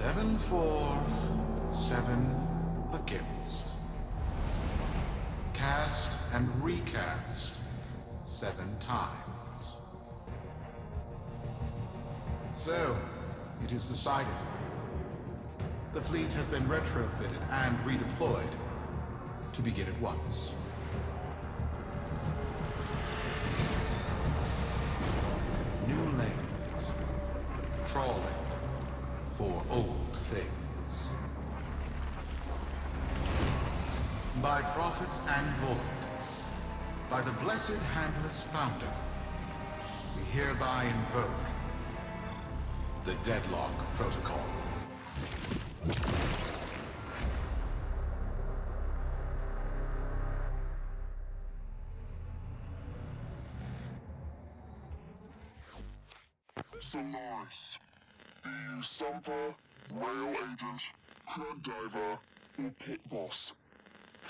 7 for, 7 against. Cast and recast 7 times. So, it is decided. The fleet has been retrofitted and redeployed to begin at once. New lanes. Trawling for old things. By prophet and void, by the blessed handless founder, we hereby invoke the Deadlock Protocol. Solaris, be you Sumper, rail agent, crud diver, or pit boss.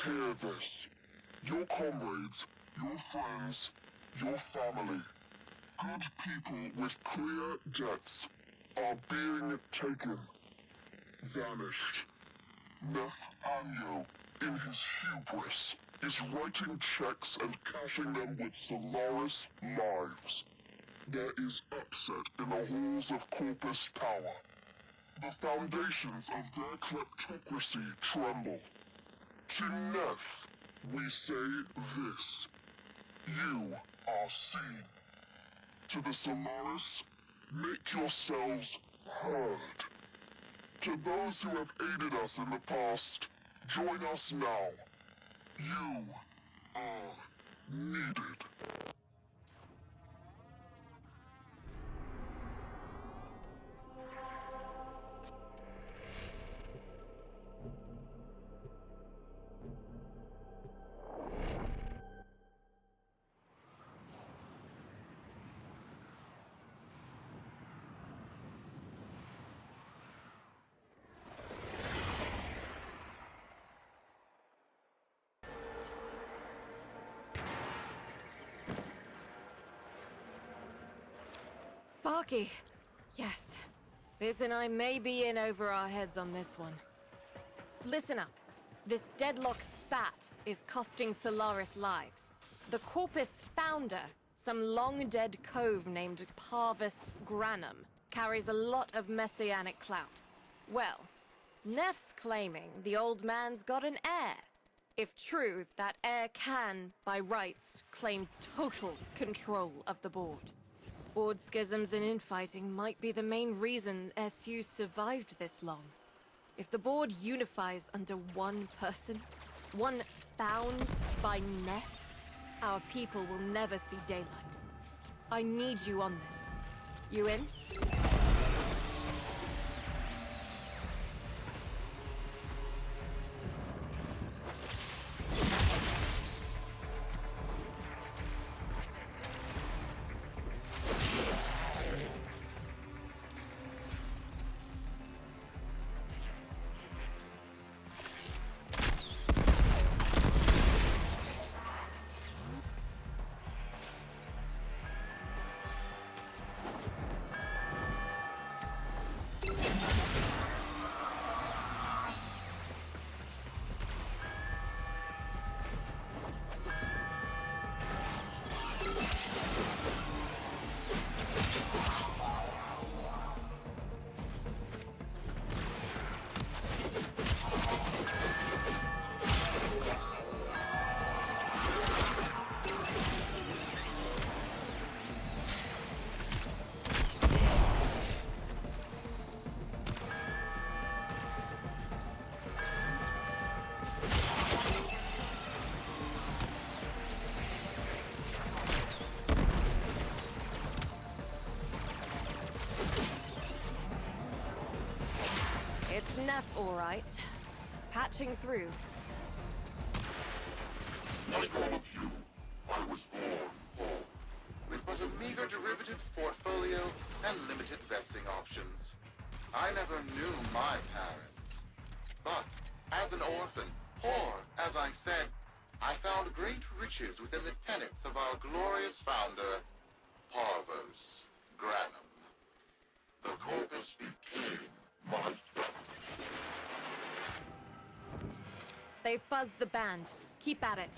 Hear this. Your comrades, your friends, your family, good people with clear debts are being taken. Vanished. Nathaniel, in his hubris, is writing checks and cashing them with Solaris lives. There is upset in the halls of Corpus Power. The foundations of their kleptocracy tremble. To Neth, we say this. You are seen. To the Solaris, make yourselves heard. To those who have aided us in the past, join us now. You are needed. Sparky. Yes. Biz and I may be in over our heads on this one. Listen up. This Deadlock spat is costing Solaris lives. The Corpus founder, some long-dead cove named Parvis Granum, carries a lot of messianic clout. Well, Neff's claiming the old man's got an heir. If true, that heir can, by rights, claim total control of the board. Board schisms and infighting might be the main reason SU survived this long. If the board unifies under one person, one found by Neff, our people will never see daylight. I need you on this. You in? It's Neff, all right. Patching through. Like all of you, I was born poor. With but a meager derivatives portfolio and limited vesting options. I never knew my parents. But, as an orphan, poor as I said, I found great riches within the tenets of our glorious founder, Parvos Granum. The Corpus became my friend. They fuzzed the band. Keep at it.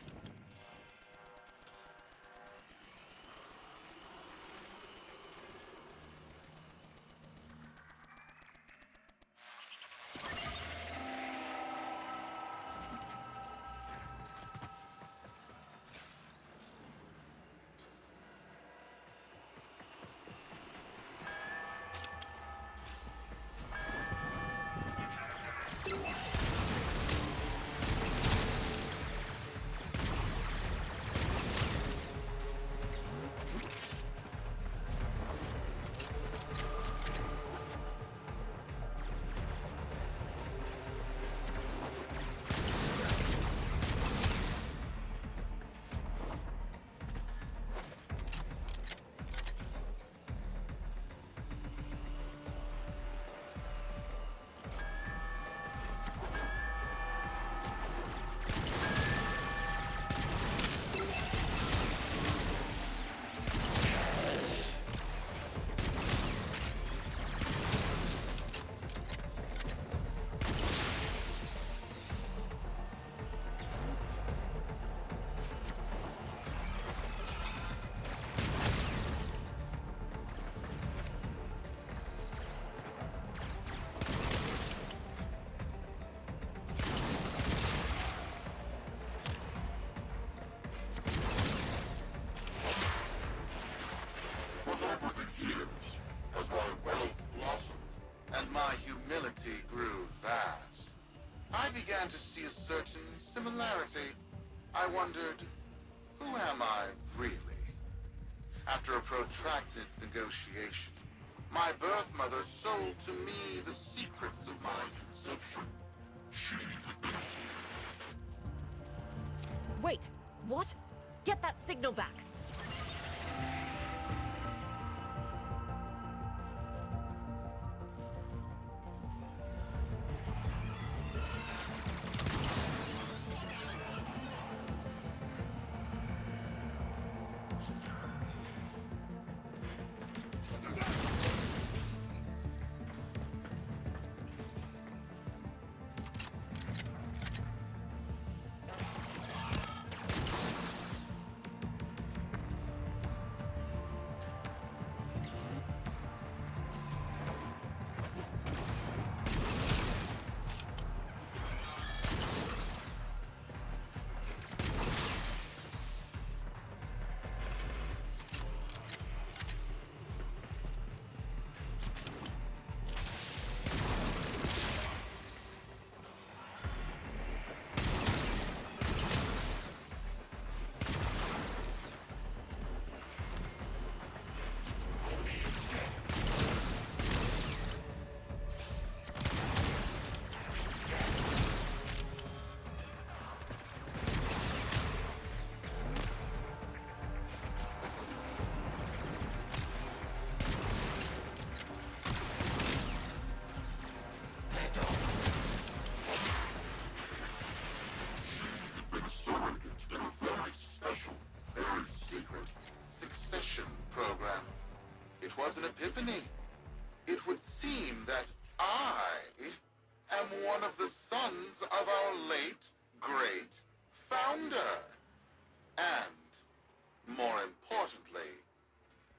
My humility grew vast. I began to see a certain similarity. I wondered, who am I really? After a protracted negotiation, my birth mother sold to me the secrets of my conception. Wait, what? Get that signal back. Was an epiphany. It would seem that I am one of the sons of our late, great founder. And, more importantly,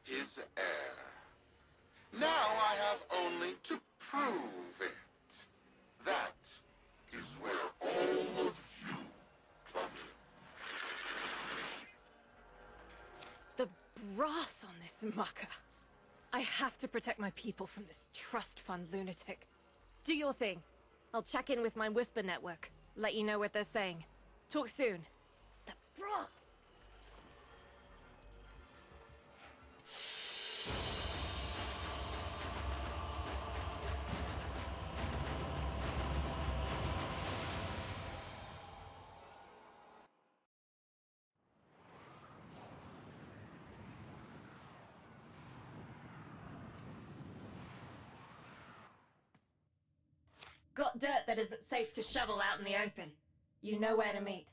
his heir. Now I have only to prove it. That is where all of you come in. The brass on this mucker. I have to protect my people from this trust fund lunatic. Do your thing. I'll check in with my Whisper network. Let you know what they're saying. Talk soon. The brass! Got dirt that isn't safe to shovel out in the open. You know where to meet.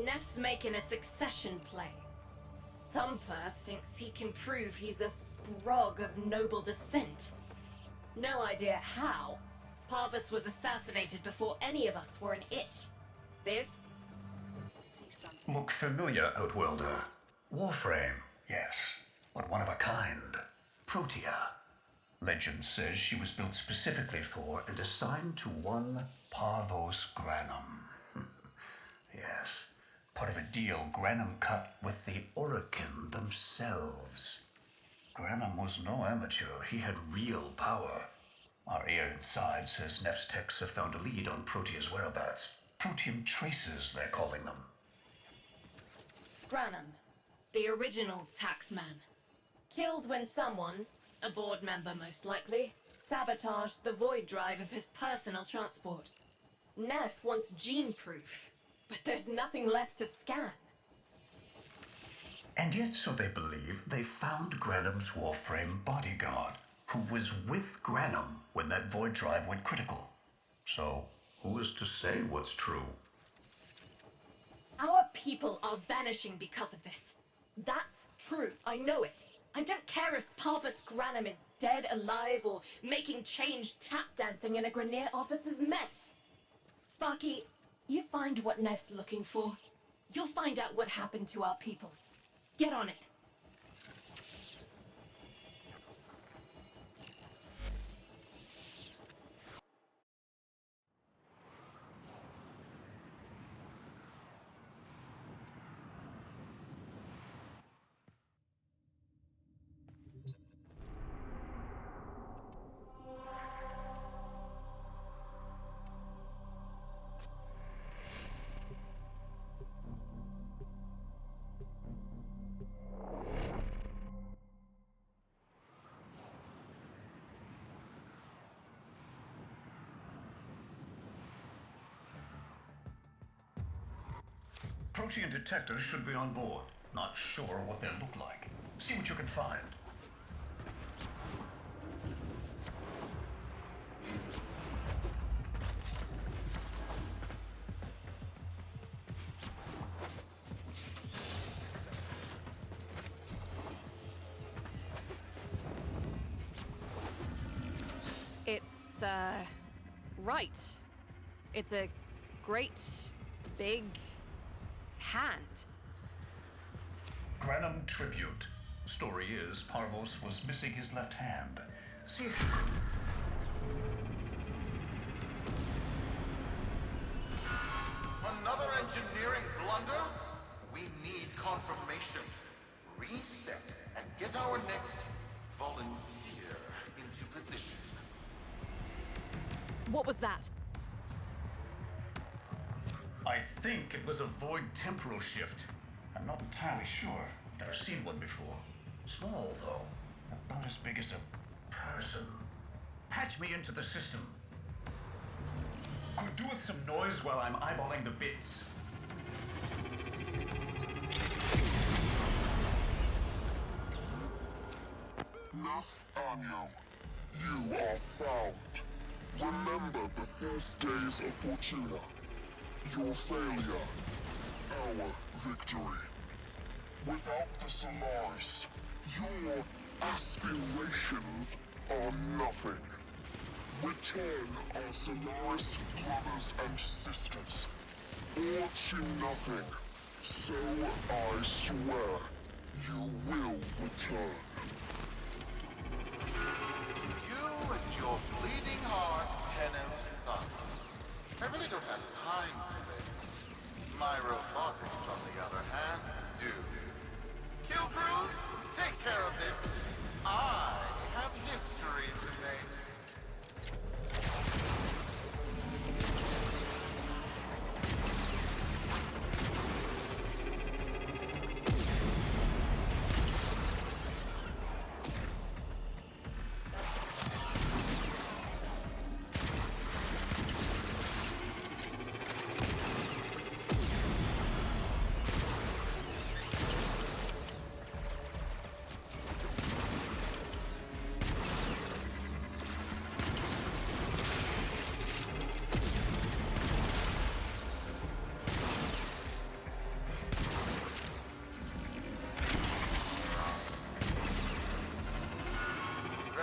Neff's making a succession play. Sumper thinks he can prove he's a sprog of noble descent. No idea how. Parvus was assassinated before any of us were an itch. Biz? Look familiar, Outworlder. Warframe, yes, but one of a kind. Protea. Legend says she was built specifically for and assigned to one Parvos Granum. Yes, part of a deal Granum cut with the Orokin themselves. Granum was no amateur, he had real power. Our ear inside says Neff's techs have found a lead on Protea's whereabouts. Protean traces, they're calling them. Granum, the original taxman. Killed when someone, a board member most likely, sabotaged the void drive of his personal transport. Neff wants gene proof, but there's nothing left to scan. And yet, so they believe, they found Granum's Warframe bodyguard, who was with Granum when that void drive went critical. So, who is to say what's true? Our people are vanishing because of this. That's true, I know it. I don't care if Parvus Granum is dead, alive, or making change tap dancing in a Grenier officer's mess. Sparky, you find what Neff's looking for. You'll find out what happened to our people. Get on it. Protean detectors should be on board. Not sure what they look like. See what you can find. It's, right. It's a great, big hand. Granum tribute. Story is, Parvos was missing his left hand. See if you can... Another engineering blunder? We need confirmation. Reset and get our next volunteer into position. What was that? I think it was a void temporal shift. I'm not entirely sure. Never seen one before. Small, though. About as big as a person. Patch me into the system. Could do with some noise while I'm eyeballing the bits. Nathaniel, you are found. Remember the first days of Fortuna. Your failure, our victory. Without the Solaris, your aspirations are nothing. Return our Solaris brothers and sisters, or to nothing. So I swear, you will return. You and your bleeding heart, pen and thumb. I really don't have time for this. My robotics, on the other hand, do. Kill crews, take care of this. I have history to make.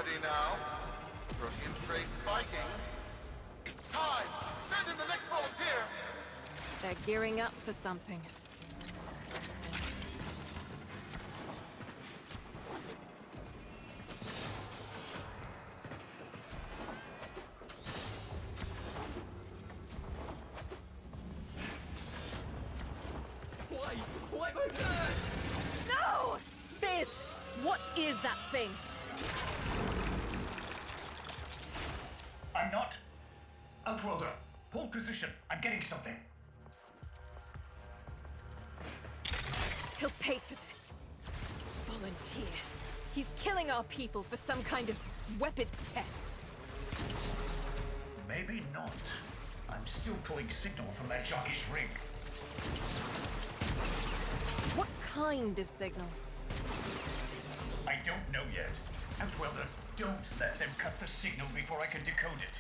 Ready now? Protean trace spiking. It's time! Send in the next volunteer! They're gearing up for something. Why my God? No! Biz! What is that thing? I'm not. Outworlder, hold position. I'm getting something. He'll pay for this. Volunteers. He's killing our people for some kind of weapons test. Maybe not. I'm still pulling signal from that jockey's rig. What kind of signal? I don't know yet. Outworlder, don't let them cut the signal before I can decode it.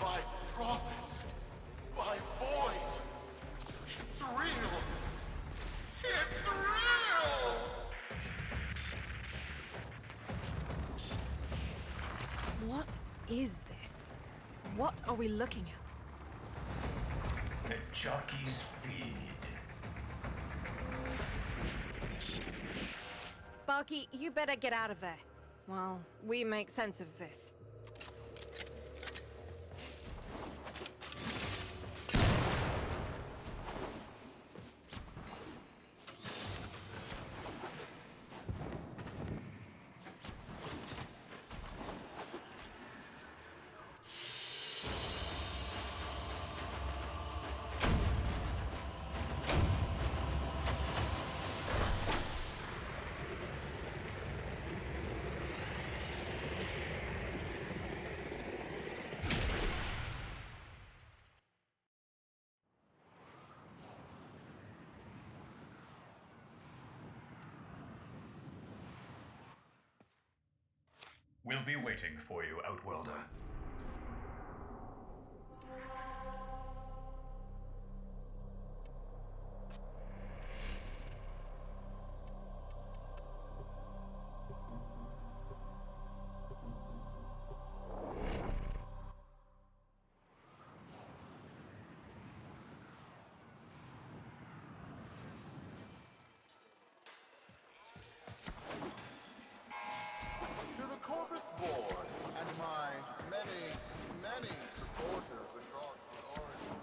By prophet! By void! It's real! It's real! What is this? What are we looking at? The jockey's feed. Sparky, you better get out of there. Well, we make sense of this. We'll be waiting for you, Outworlder. To the Corpus Board and my many, many supporters across the Origin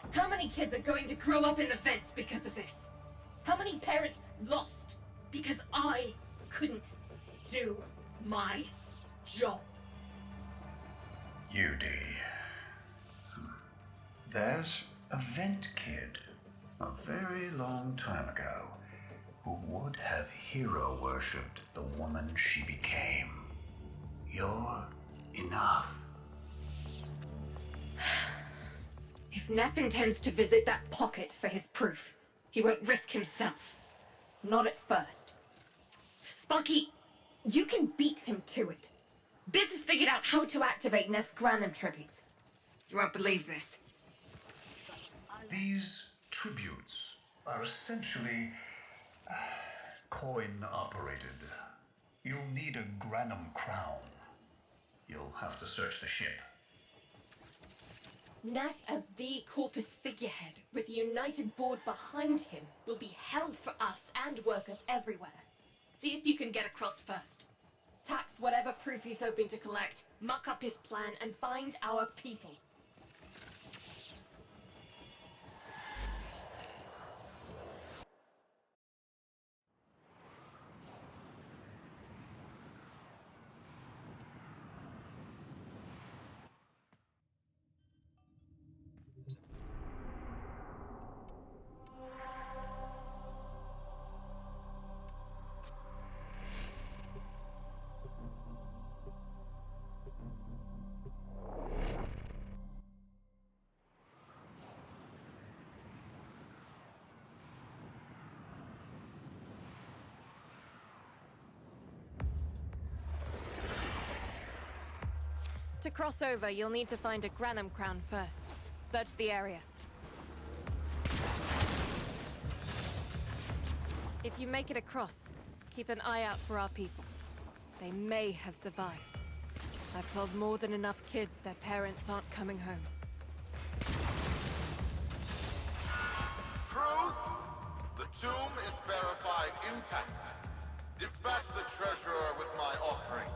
system. How many kids are going to grow up in the vents because of this? How many parents lost because I couldn't do my job? UD. There's a vent kid, a very long time ago, who would have hero worshipped the woman she became. You're enough. If Neff intends to visit that pocket for his proof, he won't risk himself. Not at first. Sparky, you can beat him to it. Biz has figured out how to activate Neff's Granum tributes. You won't believe this. These tributes are essentially coin operated. You'll need a Granum crown. You'll have to search the ship. Neff as the Corpus figurehead, with a united board behind him, will be hell for us and workers everywhere. See if you can get across first. Tax whatever proof he's hoping to collect, muck up his plan, and find our people. To cross over, you'll need to find a Granum crown first. Search the area. If you make it across, keep an eye out for our people. They may have survived. I've told more than enough kids their parents aren't coming home. Crews, the tomb is verified intact. Dispatch the treasurer with my offering.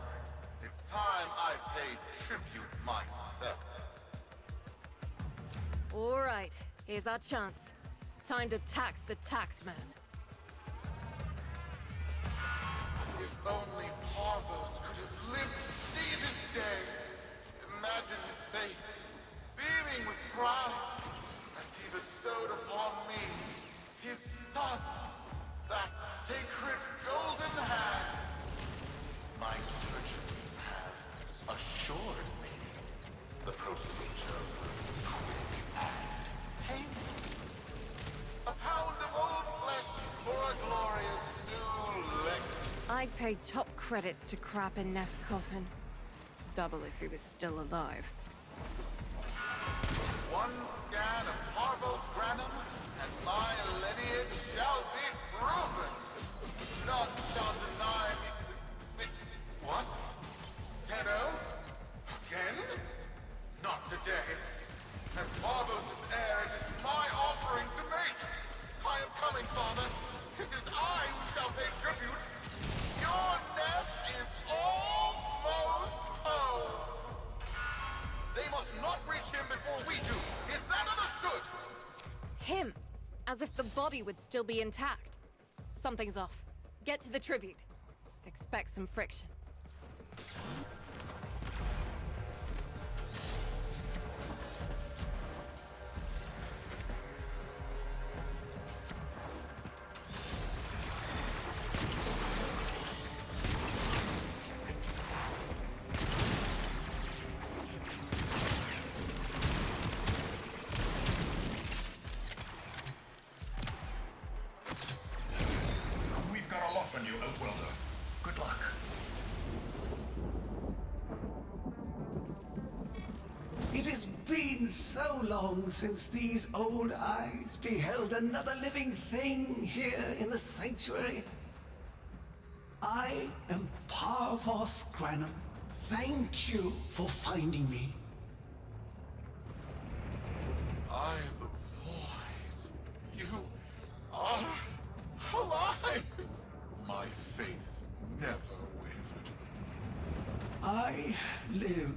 It's time I paid tribute myself. All right, here's our chance. Time to tax the taxman. If only Parvos could have lived to see this day. Imagine his face, beaming with pride, as he bestowed upon me, his son, that sacred golden hand. My surgeons have assured me the procedure will be quick and painless. A pound of old flesh for a glorious new length. I'd pay top credits to crap in Neff's coffin. Double if he was still alive. One scan of Parvos Granum, and my lineage shall be proven. None shall deny me. What? Tenno? Again? Not today. As Parvos' heir, it is my offering to make. I am coming, Father. It is I who shall pay tribute. Your Neff is almost home. They must not reach him before we do. Is that understood? Him! As if the body would still be intact. Something's off. Get to the tribute. Expect some friction. We've got a lock on you, Outwelder. Good luck. It has been so long since these old eyes beheld another living thing here in the sanctuary. I am Parvos Granum. Thank you for finding me. I, the void. You are alive. My faith never wavered. I live.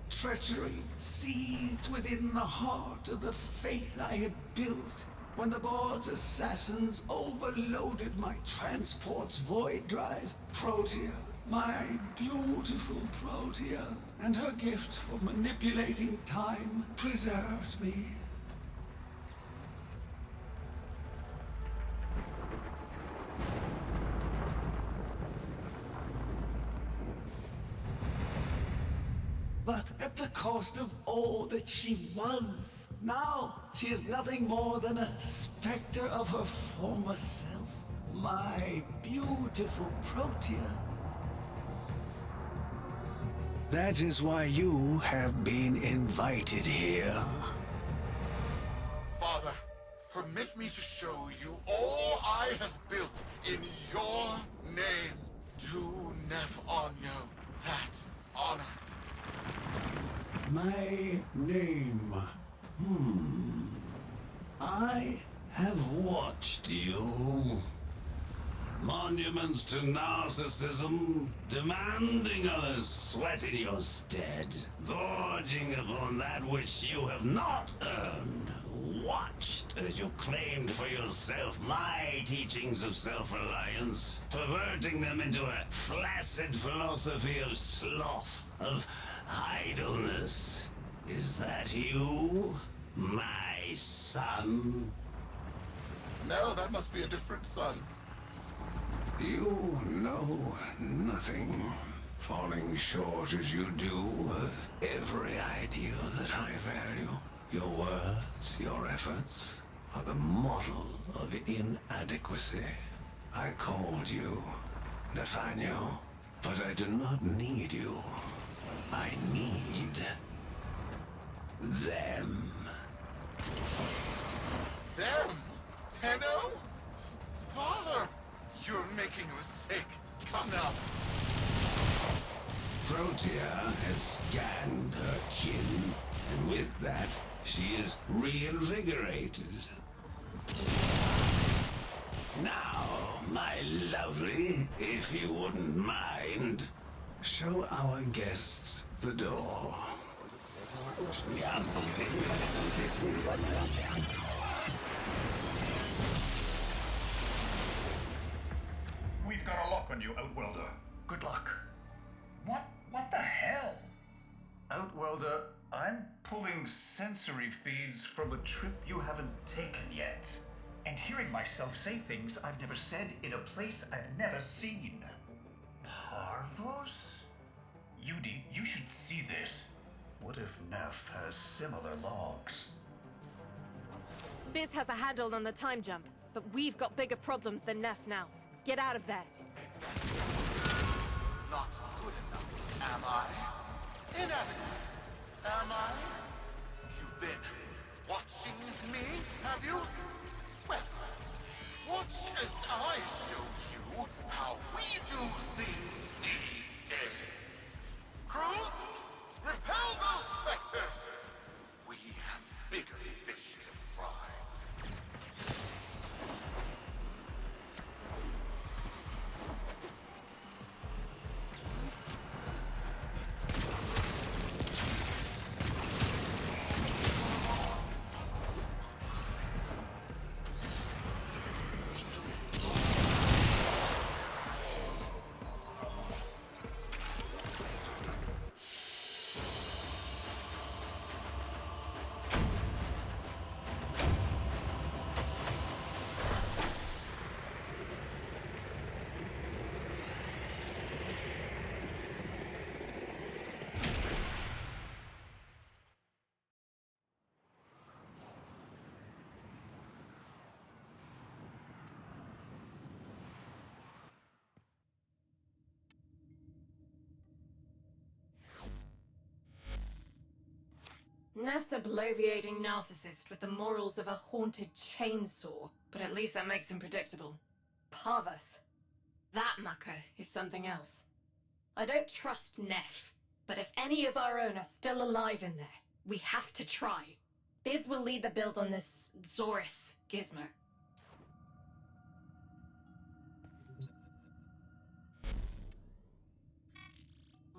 Treachery seethed within the heart of the faith I had built when the board's assassins overloaded my transport's void drive. Protea, my beautiful Protea, and her gift for manipulating time preserved me. But at the cost of all that she was. Now she is nothing more than a specter of her former self. My beautiful Protea. That is why you have been invited here. Father, permit me to show you all I have built in your name. Do Neff Onyo that honor. monuments to narcissism, demanding others sweat in your stead, gorging upon that which you have not earned, watched as you claimed for yourself my teachings of self-reliance, perverting them into a flaccid philosophy of sloth, of idleness. Is that you, my son? No, that must be a different son. You know nothing, falling short as you do of every ideal that I value. Your words, your efforts, are the model of inadequacy. I called you, Nathaniel, but I do not need you. I need them. Them? Tenno? Father! You're making a mistake. Come now. Protea has scanned her kin, and with that, she is reinvigorated. Now, my lovely, if you wouldn't mind, show our guests the door. We've got a lock on you, Outworlder. Good luck. What the hell? Outworlder, I'm pulling sensory feeds from a trip you haven't taken yet. And hearing myself say things I've never said in a place I've never seen. Parvos? Yudi, you should see this. What if Neff has similar logs? Biz has a handle on the time jump, but we've got bigger problems than Neff now. Get out of there. Not good enough, am I? Inadequate, am I? You've been watching me, have you? Well, watch as I show you how we do things these days. Crews, repel those specters! We have bigger fish to fry. Neff's a bloviating narcissist with the morals of a haunted chainsaw, but at least that makes him predictable. Parvus. That mucker is something else. I don't trust Neff, but if any of our own are still alive in there, we have to try. Biz will lead the build on this Zorus gizmo.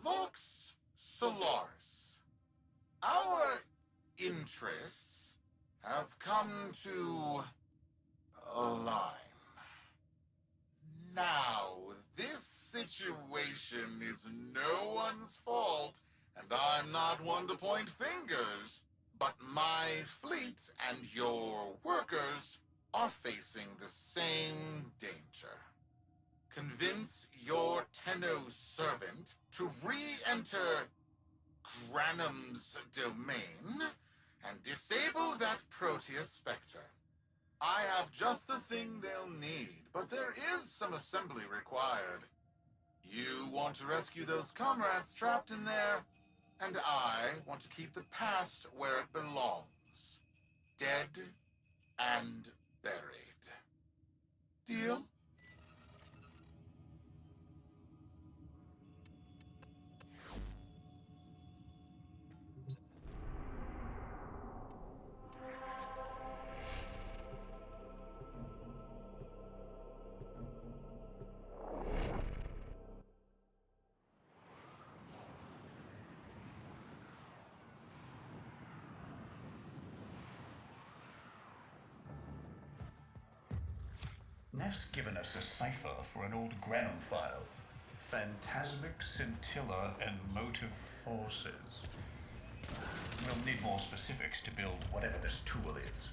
Vox Solaris. Our interests have come to align. Now, this situation is no one's fault, and I'm not one to point fingers, but my fleet and your workers are facing the same danger. Convince your Tenno servant to re-enter Granum's domain and disable that Protea Spectre. I have just the thing they'll need, but there is some assembly required. You want to rescue those comrades trapped in there, and I want to keep the past where it belongs. Dead and buried. Deal? Neff's given us a cipher for an old Granum file. Phantasmic scintilla and motive forces. We'll need more specifics to build whatever this tool is.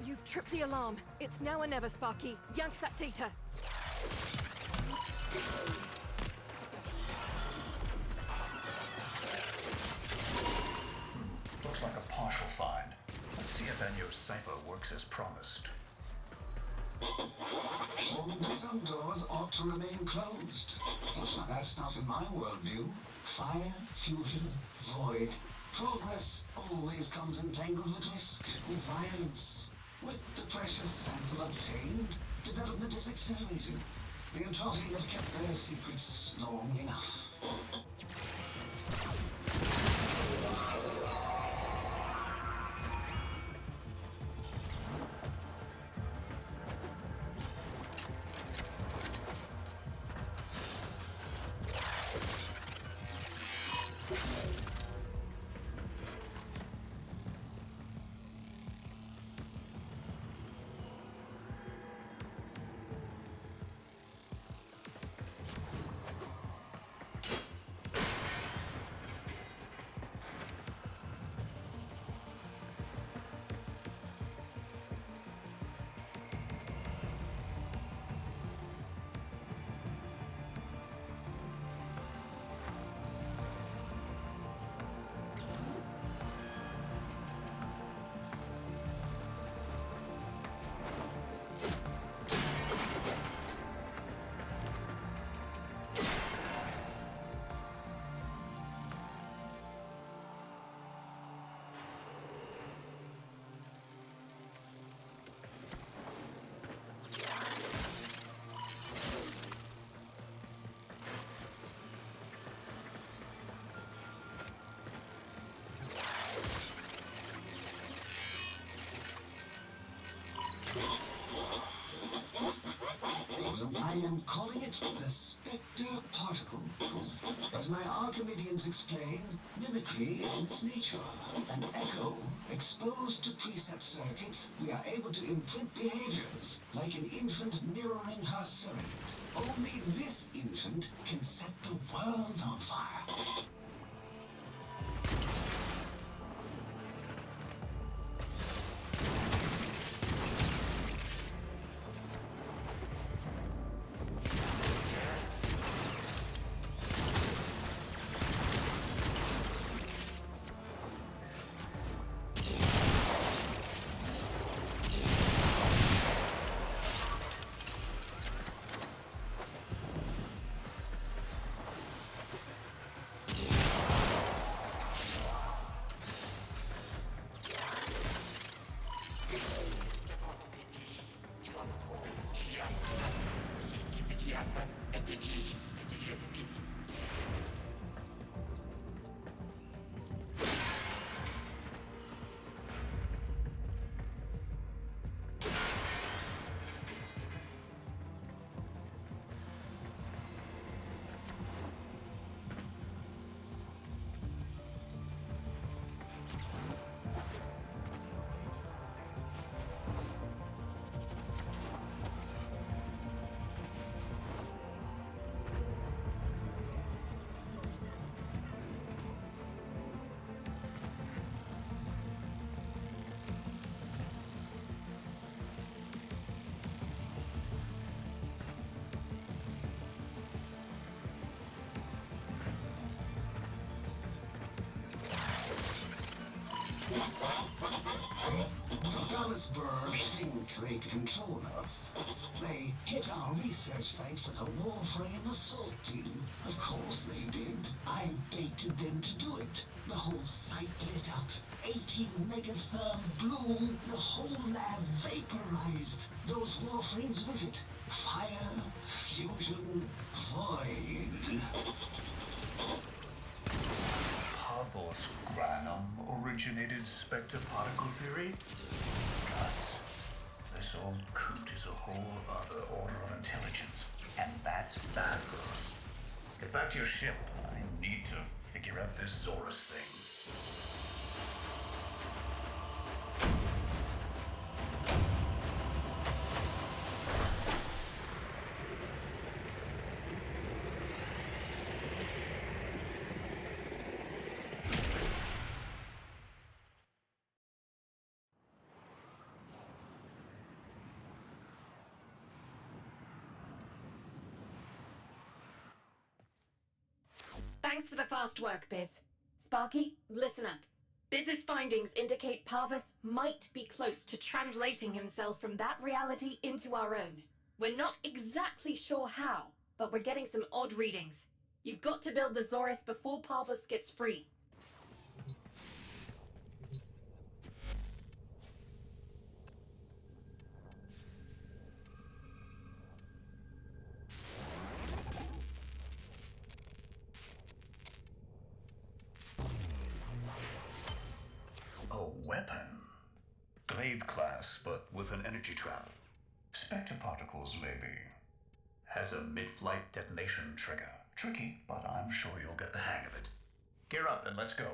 You've tripped the alarm. It's now or never, Sparky. Yank that data. Looks like a partial find. Let's see if Daniel's cipher works as promised. Some doors ought to remain closed. That's not in my worldview. Fire, fusion, void. Progress always comes entangled with risk, with violence. With the precious sample obtained, development is accelerated. The Entropi have kept their secrets long enough. I am calling it the Spectre Particle. As my Archimedeans explained, mimicry is in its nature. An echo, exposed to precept circuits, we are able to imprint behaviors, like an infant mirroring her surrogate. Only this infant can set the world on fire. Salisbury think they control us. They hit our research site with a Warframe assault team. Of course they did. I baited them to do it. The whole site lit up. 80 megatherm bloom. The whole lab vaporized. Those Warframes with it. Fire, fusion, void. Pathos Granum originated Spectre particle theory? Guts. This old coot is a whole other order of intelligence, and that's bad for us. Get back to your ship. I need to figure out this Zorus thing. Thanks for the fast work, Biz. Sparky, listen up. Biz's findings indicate Parvus might be close to translating himself from that reality into our own. We're not exactly sure how, but we're getting some odd readings. You've got to build the Zorus before Parvus gets free. A weapon. Glaive class, but with an energy trap. Spectre particles, maybe. Has a mid-flight detonation trigger. Tricky, but I'm sure you'll get the hang of it. Gear up and let's go.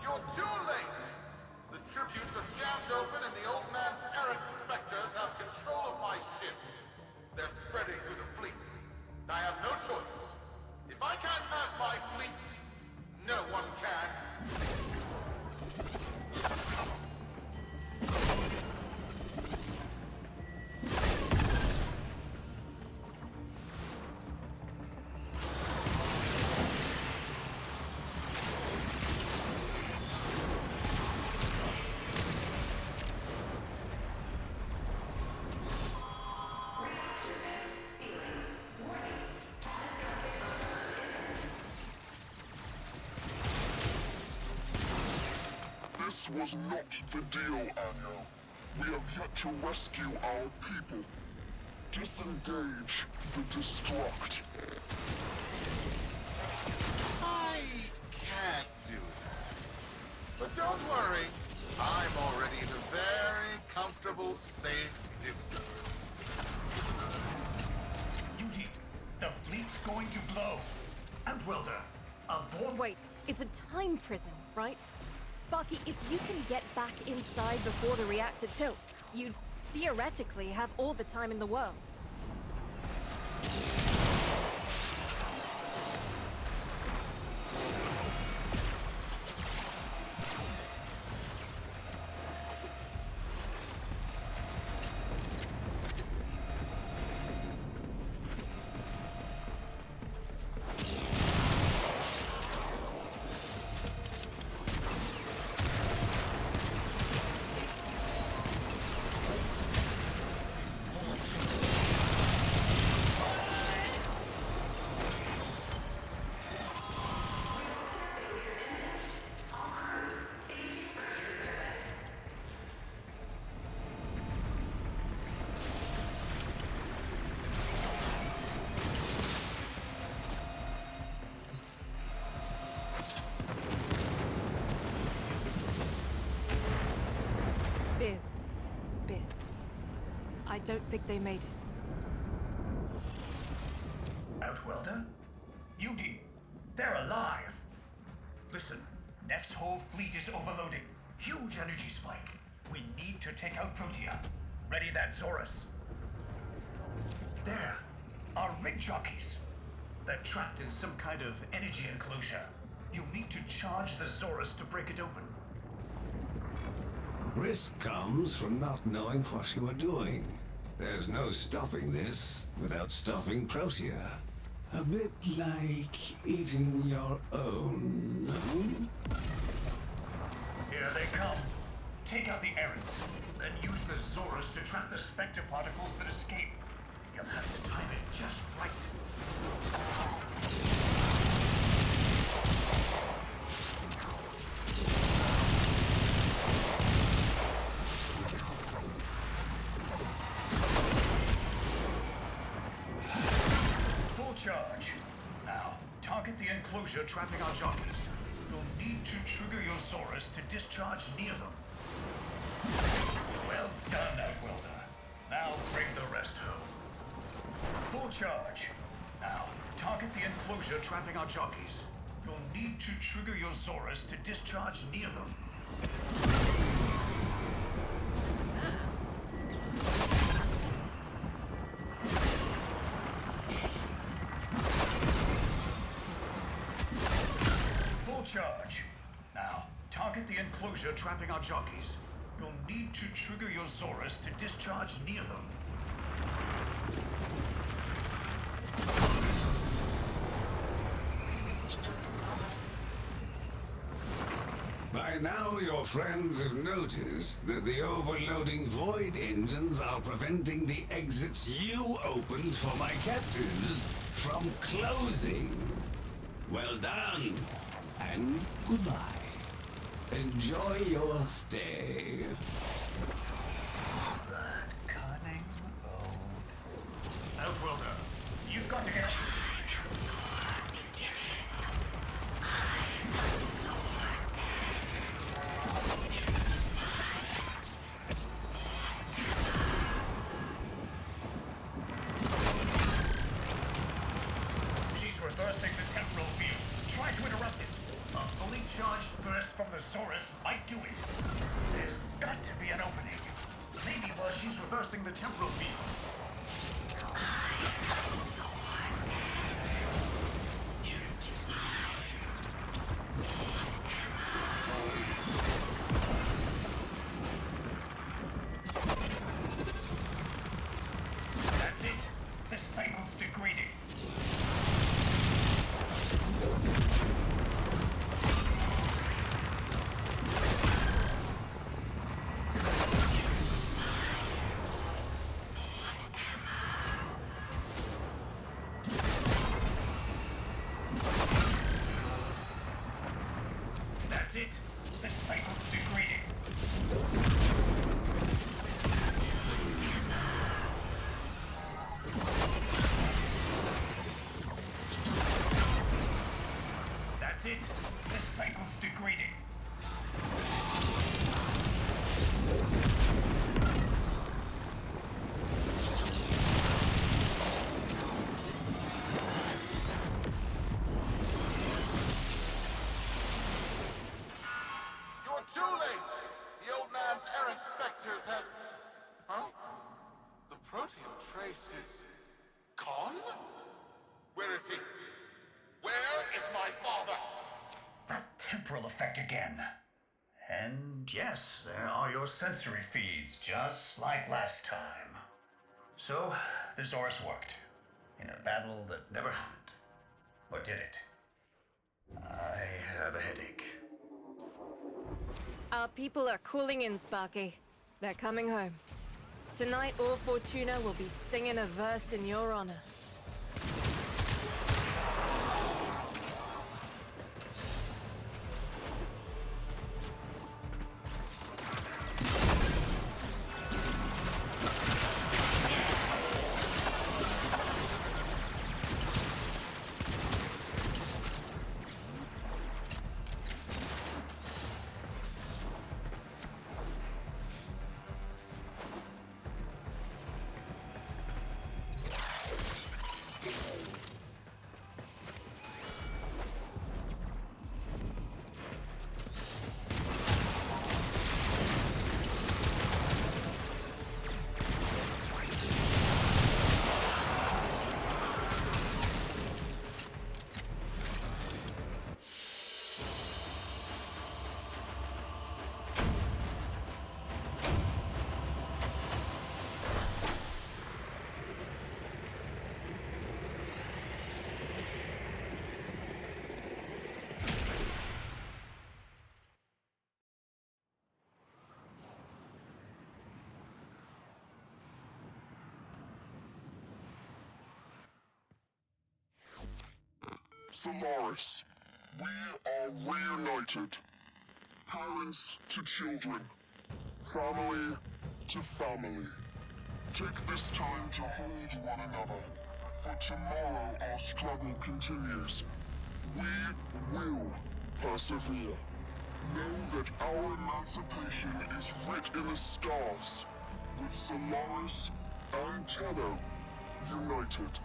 You're too late! The tributes are jammed open and the old man's errant specters have control of my ship. They're spreading through the fleet. I have no choice. If I can't have my fleet, no one can. This was not the deal, Anyo. We have yet to rescue our people. Disengage the destruct. I can't do that. But don't worry, I'm already at a very comfortable, safe distance. Yuji, the fleet's going to blow. Outwelder, aboard. Wait, it's a time prison, right? Sparky, if you can get back inside before the reactor tilts, you'd theoretically have all the time in the world. Biz. I don't think they made it. Outwelder? Yudi, they're alive. Listen, Neff's whole fleet is overloading. Huge energy spike. We need to take out Protea. Ready that, Zorus. There, our rig jockeys. They're trapped in some kind of energy enclosure. You'll need to charge the Zorus to break it open. Risk comes from not knowing what you are doing. There's no stopping this without stopping Protea. A bit like eating your own. Here they come. Take out the errants, then use the Zorus to trap the Spectre particles that escape. You'll have to time it just right. Full charge. Now, target the enclosure trapping our jockeys. You'll need to trigger your Zorus to discharge near them. Well done, Outwelder. Now bring the rest home. Full charge. Now, target the enclosure trapping our jockeys. You'll need to trigger your Zorus to discharge near them. Full charge. Now, target the enclosure trapping our jockeys. You'll need to trigger your Zorus to discharge near them. By now, your friends have noticed that the overloading void engines are preventing the exits you opened for my captives from closing. Well done, and goodbye. Enjoy your stay. That cunning old... Outwelder, you've got to get... She's reversing the temporal field. Try to interrupt it. A fully charged burst from the Zorus might do it. There's got to be an opening. Maybe while she's reversing the temporal field. That's it. The cycle's degrading. That's it. The cycle's degrading. That's it. The cycle's degrading. You're too late! The old man's errant specters have... Huh? The Protean trace is... gone? Where is he? Where is my father? That temporal effect again. And yes, there are your sensory feeds, just like last time. So, the Zorus worked. In a battle that never happened. Or did it? I have a headache. Our people are cooling in, Sparky. They're coming home. Tonight, all Fortuna will be singing a verse in your honor. Solaris, we are reunited. Parents to children, family to family. Take this time to hold one another, for tomorrow our struggle continues. We will persevere. Know that our emancipation is writ in the stars, with Solaris and Tenno united.